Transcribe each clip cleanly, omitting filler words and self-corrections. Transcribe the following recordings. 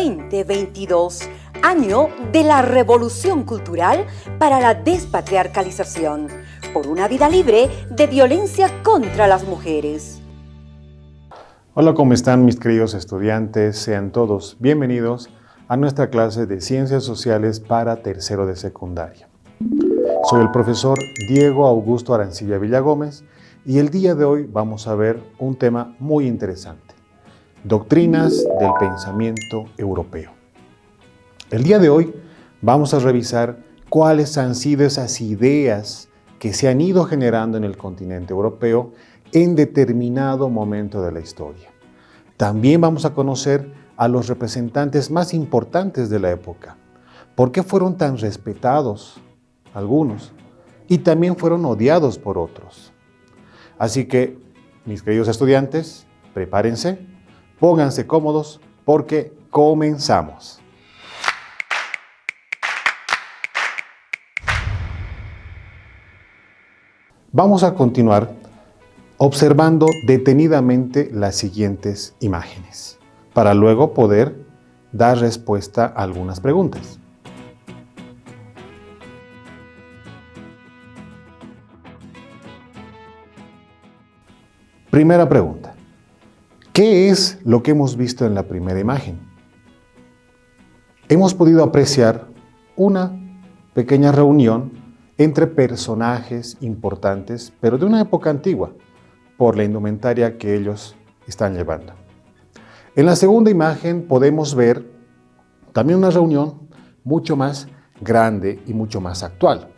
2022, año de la revolución cultural para la despatriarcalización, por una vida libre de violencia contra las mujeres. Hola, ¿cómo están mis queridos estudiantes? Sean todos bienvenidos a nuestra clase de Ciencias Sociales para tercero de secundaria. Soy el profesor Diego Augusto Arancibia Villagómez y el día de hoy vamos a ver un tema muy interesante: doctrinas del pensamiento europeo. El día de hoy vamos a revisar cuáles han sido esas ideas que se han ido generando en el continente europeo en determinado momento de la historia. También vamos a conocer a los representantes más importantes de la época. ¿Por qué fueron tan respetados algunos y también fueron odiados por otros? Así que, mis queridos estudiantes, prepárense, pónganse cómodos porque comenzamos. Vamos a continuar observando detenidamente las siguientes imágenes, para luego poder dar respuesta a algunas preguntas. Primera pregunta: ¿qué es lo que hemos visto en la primera imagen? Hemos podido apreciar una pequeña reunión entre personajes importantes, pero de una época antigua, por la indumentaria que ellos están llevando. En la segunda imagen podemos ver también una reunión mucho más grande y mucho más actual.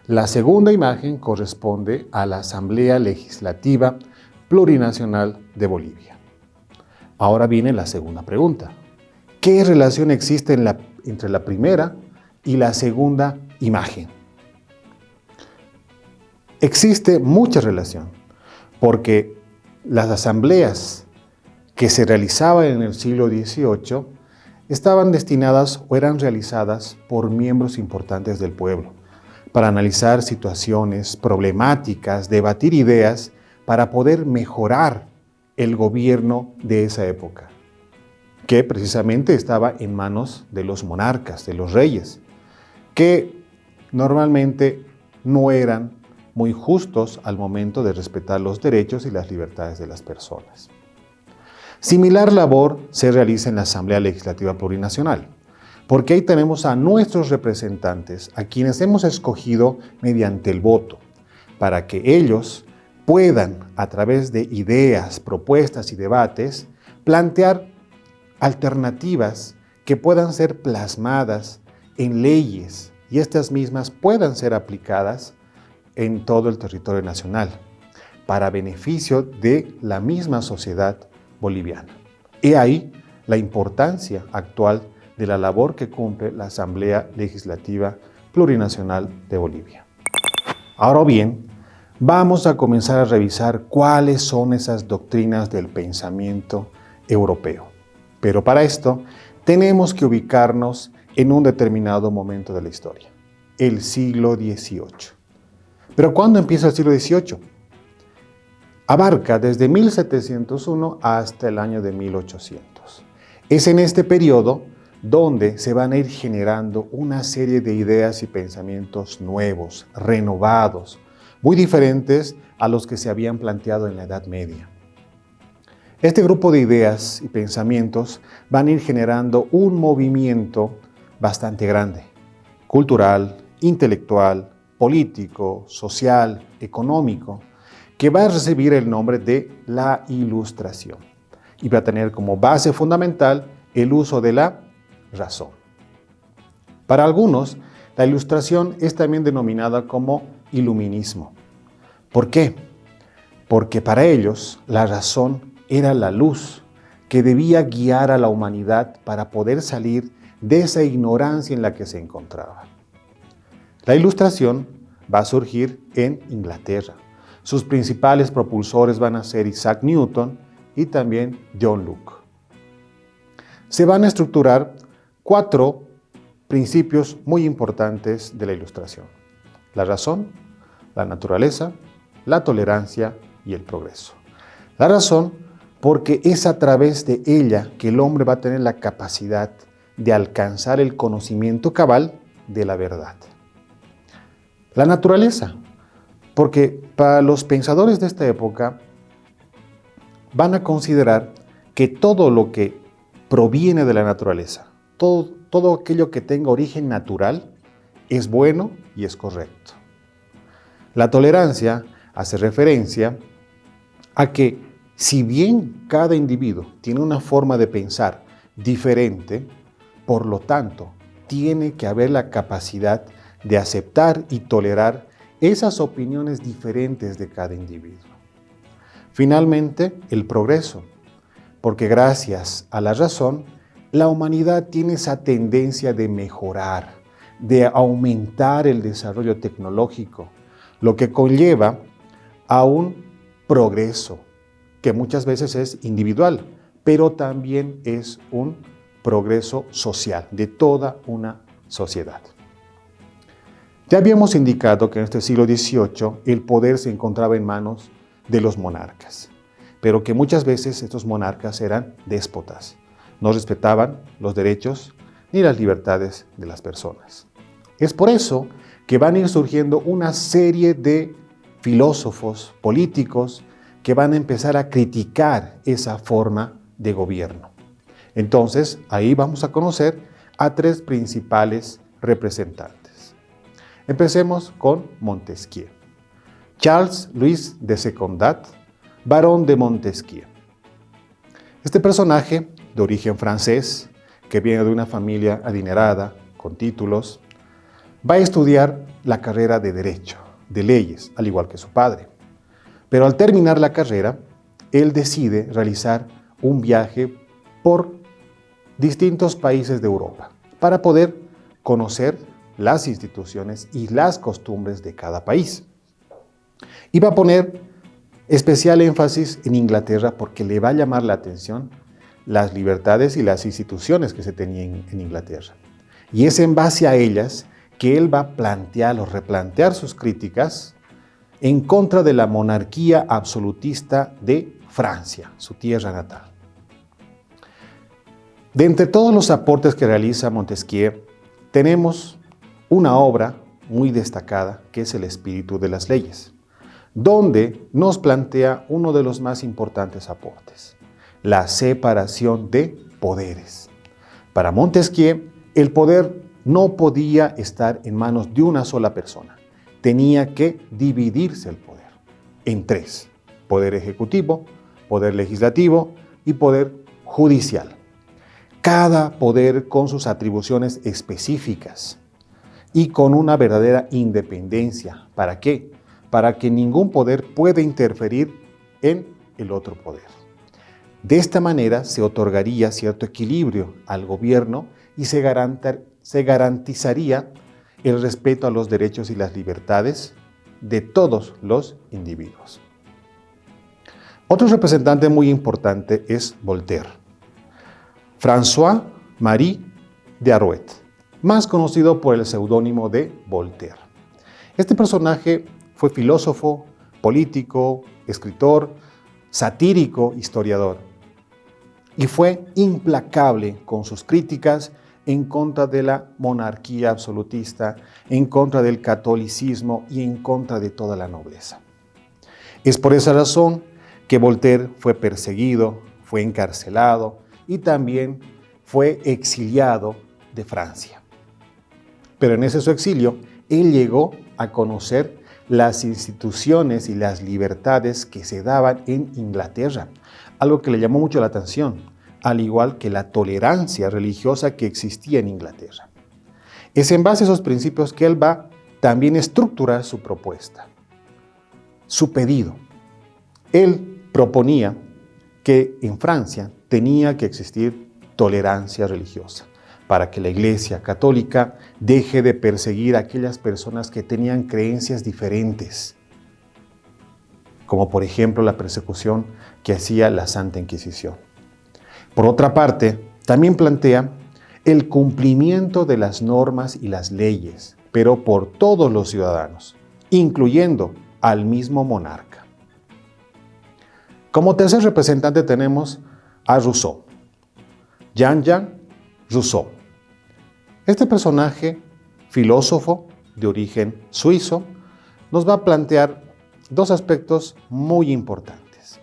La segunda imagen corresponde a la Asamblea Legislativa Plurinacional de Bolivia. Ahora viene la segunda pregunta: ¿qué relación existe entre la primera y la segunda imagen? Existe mucha relación, porque las asambleas que se realizaban en el siglo XVIII estaban destinadas o eran realizadas por miembros importantes del pueblo, para analizar situaciones problemáticas, debatir ideas, para poder mejorar el gobierno de esa época, que precisamente estaba en manos de los monarcas, de los reyes, que normalmente no eran muy justos al momento de respetar los derechos y las libertades de las personas. Similar labor se realiza en la Asamblea Legislativa Plurinacional, porque ahí tenemos a nuestros representantes, a quienes hemos escogido mediante el voto, para que ellos puedan, a través de ideas, propuestas y debates, plantear alternativas que puedan ser plasmadas en leyes y estas mismas puedan ser aplicadas en todo el territorio nacional, para beneficio de la misma sociedad boliviana. He ahí la importancia actual de la labor que cumple la Asamblea Legislativa Plurinacional de Bolivia. Ahora bien, vamos a comenzar a revisar cuáles son esas doctrinas del pensamiento europeo. Pero para esto tenemos que ubicarnos en un determinado momento de la historia, el siglo XVIII. ¿Pero cuándo empieza el siglo XVIII? Abarca desde 1701 hasta el año de 1800. Es en este periodo donde se van a ir generando una serie de ideas y pensamientos nuevos, renovados, muy diferentes a los que se habían planteado en la Edad Media. Este grupo de ideas y pensamientos van a ir generando un movimiento bastante grande, cultural, intelectual, político, social, económico, que va a recibir el nombre de la Ilustración y va a tener como base fundamental el uso de la razón. Para algunos, la Ilustración es también denominada como iluminismo. ¿Por qué? Porque para ellos la razón era la luz que debía guiar a la humanidad para poder salir de esa ignorancia en la que se encontraba. La Ilustración va a surgir en Inglaterra. Sus principales propulsores van a ser Isaac Newton y también John Locke. Se van a estructurar 4 principios muy importantes de la Ilustración: la razón, la naturaleza, la tolerancia y el progreso. La razón porque es a través de ella que el hombre va a tener la capacidad de alcanzar el conocimiento cabal de la verdad. La naturaleza, porque para los pensadores de esta época van a considerar que todo lo que proviene de la naturaleza, todo aquello que tenga origen natural, es bueno y es correcto. La tolerancia hace referencia a que si bien cada individuo tiene una forma de pensar diferente, por lo tanto, tiene que haber la capacidad de aceptar y tolerar esas opiniones diferentes de cada individuo. Finalmente, el progreso, porque gracias a la razón, la humanidad tiene esa tendencia de mejorar, de aumentar el desarrollo tecnológico, lo que conlleva a un progreso, que muchas veces es individual, pero también es un progreso social de toda una sociedad. Ya habíamos indicado que en este siglo XVIII el poder se encontraba en manos de los monarcas, pero que muchas veces estos monarcas eran déspotas, no respetaban los derechos ni las libertades de las personas. Es por eso que van a ir surgiendo una serie de filósofos políticos que van a empezar a criticar esa forma de gobierno. Entonces, ahí vamos a conocer a tres principales representantes. Empecemos con Montesquieu. Charles Louis de Secondat, barón de Montesquieu. Este personaje, de origen francés, que viene de una familia adinerada, con títulos, va a estudiar la carrera de Derecho, de Leyes, al igual que su padre. Pero al terminar la carrera, él decide realizar un viaje por distintos países de Europa para poder conocer las instituciones y las costumbres de cada país. Y va a poner especial énfasis en Inglaterra porque le va a llamar la atención las libertades y las instituciones que se tenían en Inglaterra. Y es en base a ellas que él va a plantear o replantear sus críticas en contra de la monarquía absolutista de Francia, su tierra natal. De entre todos los aportes que realiza Montesquieu, tenemos una obra muy destacada que es El espíritu de las leyes, donde nos plantea uno de los más importantes aportes, la separación de poderes. Para Montesquieu, el poder no podía estar en manos de una sola persona. Tenía que dividirse el poder en tres: poder ejecutivo, poder legislativo y poder judicial. Cada poder con sus atribuciones específicas y con una verdadera independencia. ¿Para qué? Para que ningún poder pueda interferir en el otro poder. De esta manera se otorgaría cierto equilibrio al gobierno y se garantizaría el respeto a los derechos y las libertades de todos los individuos. Otro representante muy importante es Voltaire. François-Marie d'Arouet, más conocido por el seudónimo de Voltaire. Este personaje fue filósofo, político, escritor, satírico, historiador, y fue implacable con sus críticas en contra de la monarquía absolutista, en contra del catolicismo y en contra de toda la nobleza. Es por esa razón que Voltaire fue perseguido, fue encarcelado y también fue exiliado de Francia. Pero en ese su exilio, él llegó a conocer las instituciones y las libertades que se daban en Inglaterra, algo que le llamó mucho la atención, al igual que la tolerancia religiosa que existía en Inglaterra. Es en base a esos principios que él va también a estructurar su propuesta, su pedido. Él proponía que en Francia tenía que existir tolerancia religiosa para que la Iglesia Católica deje de perseguir a aquellas personas que tenían creencias diferentes, como por ejemplo la persecución que hacía la Santa Inquisición. Por otra parte, también plantea el cumplimiento de las normas y las leyes, pero por todos los ciudadanos, incluyendo al mismo monarca. Como tercer representante tenemos a Rousseau, Jean-Jacques Rousseau. Este personaje, filósofo de origen suizo, nos va a plantear dos aspectos muy importantes.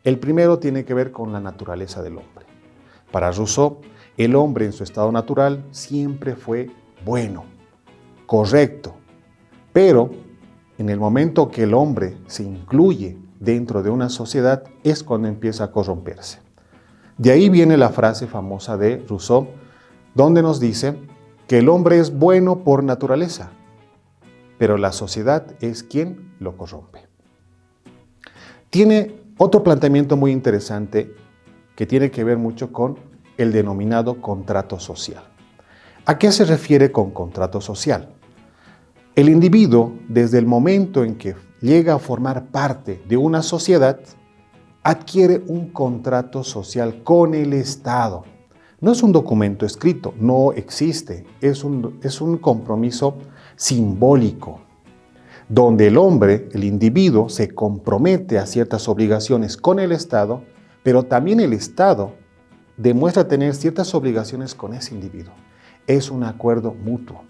El primero tiene que ver con la naturaleza del hombre. Para Rousseau, el hombre en su estado natural siempre fue bueno, correcto, pero en el momento que el hombre se incluye dentro de una sociedad es cuando empieza a corromperse. De ahí viene la frase famosa de Rousseau, donde nos dice que el hombre es bueno por naturaleza, pero la sociedad es quien lo corrompe. Tiene otro planteamiento muy interesante que tiene que ver mucho con el denominado contrato social. ¿A qué se refiere con contrato social? El individuo, desde el momento en que llega a formar parte de una sociedad, adquiere un contrato social con el Estado. No es un documento escrito, no existe, es un compromiso simbólico, donde el hombre, el individuo, se compromete a ciertas obligaciones con el Estado, pero también el Estado demuestra tener ciertas obligaciones con ese individuo. Es un acuerdo mutuo,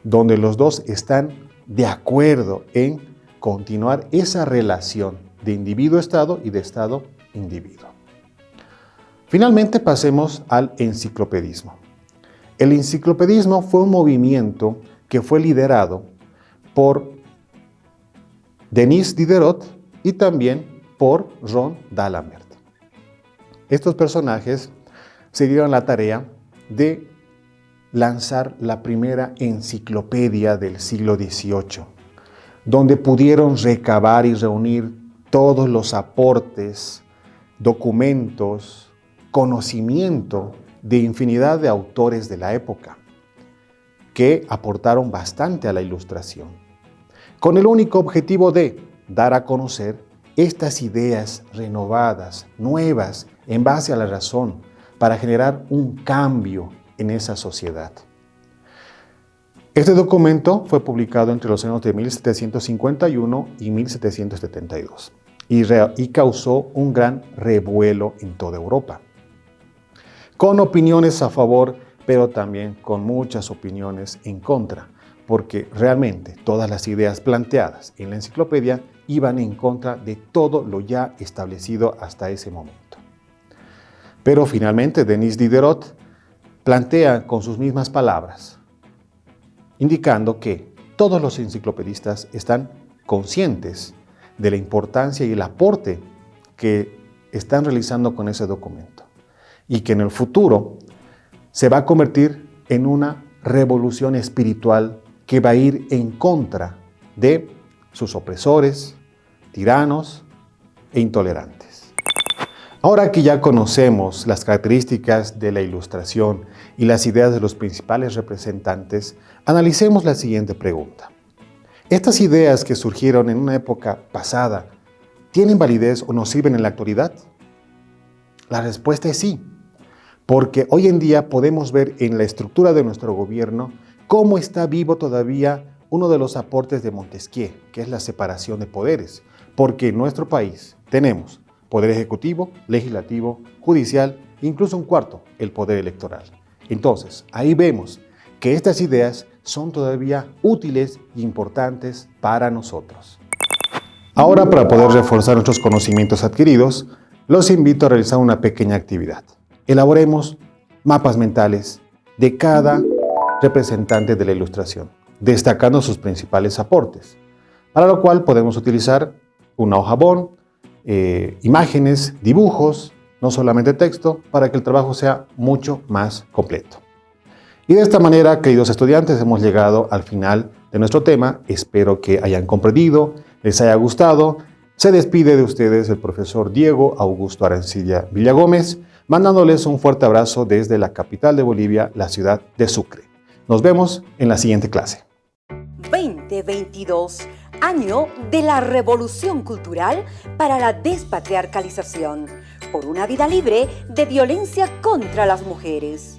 donde los dos están de acuerdo en continuar esa relación de individuo-estado y de estado-individuo. Finalmente pasemos al enciclopedismo. El enciclopedismo fue un movimiento que fue liderado por Denis Diderot y también por Ron D'Alembert. Estos personajes se dieron la tarea de lanzar la primera enciclopedia del siglo XVIII, donde pudieron recabar y reunir todos los aportes, documentos, conocimiento de infinidad de autores de la época que aportaron bastante a la Ilustración, con el único objetivo de dar a conocer estas ideas renovadas, nuevas, en base a la razón, para generar un cambio en esa sociedad. Este documento fue publicado entre los años de 1751 y 1772 y causó un gran revuelo en toda Europa, con opiniones a favor, pero también con muchas opiniones en contra, porque realmente todas las ideas planteadas en la enciclopedia iban en contra de todo lo ya establecido hasta ese momento. Pero finalmente Denis Diderot plantea con sus mismas palabras, indicando que todos los enciclopedistas están conscientes de la importancia y el aporte que están realizando con ese documento y que en el futuro se va a convertir en una revolución espiritual que va a ir en contra de sus opresores, tiranos e intolerantes. Ahora que ya conocemos las características de la Ilustración y las ideas de los principales representantes, analicemos la siguiente pregunta. ¿Estas ideas que surgieron en una época pasada tienen validez o nos sirven en la actualidad? La respuesta es sí, porque hoy en día podemos ver en la estructura de nuestro gobierno cómo está vivo todavía uno de los aportes de Montesquieu, que es la separación de poderes, porque en nuestro país tenemos poder ejecutivo, legislativo, judicial, incluso un cuarto, el poder electoral. Entonces, ahí vemos que estas ideas son todavía útiles e importantes para nosotros. Ahora, para poder reforzar nuestros conocimientos adquiridos, los invito a realizar una pequeña actividad. Elaboremos mapas mentales de cada representante de la Ilustración, destacando sus principales aportes, para lo cual podemos utilizar una hoja bond, imágenes, dibujos, no solamente texto, para que el trabajo sea mucho más completo. Y de esta manera, queridos estudiantes, hemos llegado al final de nuestro tema. Espero que hayan comprendido, les haya gustado. Se despide de ustedes el profesor Diego Augusto Arancilla Villagómez, mandándoles un fuerte abrazo desde la capital de Bolivia, la ciudad de Sucre. Nos vemos en la siguiente clase. 2022, año de la revolución cultural para la despatriarcalización, por una vida libre de violencia contra las mujeres.